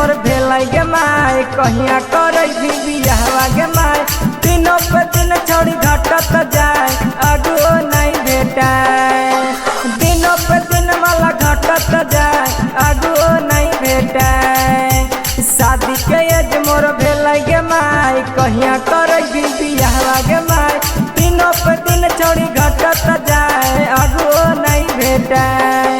मोर भेलै गे माय कहिया करे भी बियाहवा गे माय दिनों पे दिन छोड़ी घटत जाए अगो नहीं भेटाए दिनों पे दिन वाला घटत जाए अगो नहीं भेटाए शादी के एज मोर भेलै गे माय कहिया करे भी बियाहवा गे माय दिनों पे दिन छोड़ी घटत जाए अगो नहीं भेटाए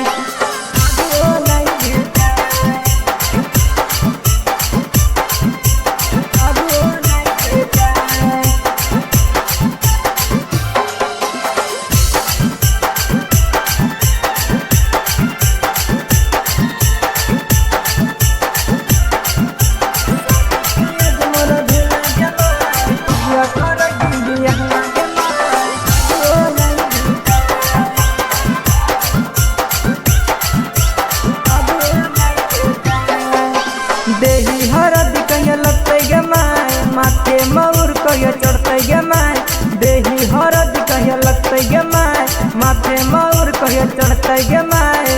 देही हरद कहिया लगते गे माय माथे मऊर कहिया चढ़ते गे माय देही हरद कहिया लगते गे माय माथे मऊर कहिया चढ़ते गे माय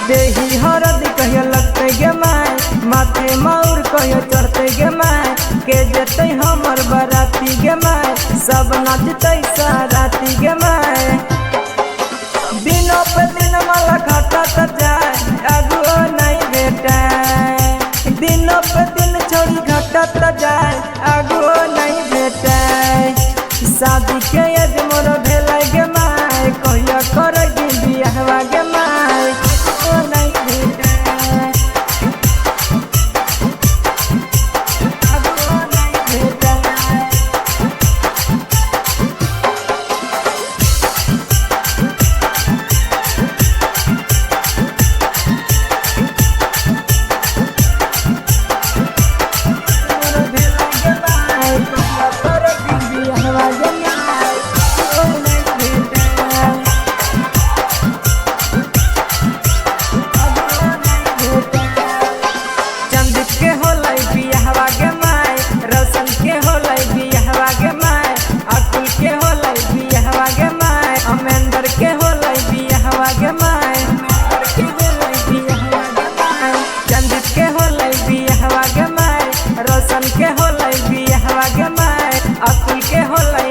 देही हरद कहिया लगते गे माय माथे मऊर कहिया चढ़ते गे माय के जेते हमर बराती गे माय सब नाचते साराती गे माय दिनों पे दिन वाला घटत जाए अगो नहीं भेटाए दिनों पे दिन छोड़ी घटत जाए अगो नहीं भेटाए शादी के एज मोर भेलै गे माय कहिया करेगी बियाहवा गे माय अगो नहीं भेटाए अगो नहीं भेटाए रोशन के होलै बियाहवा गे माय अतुल के होलै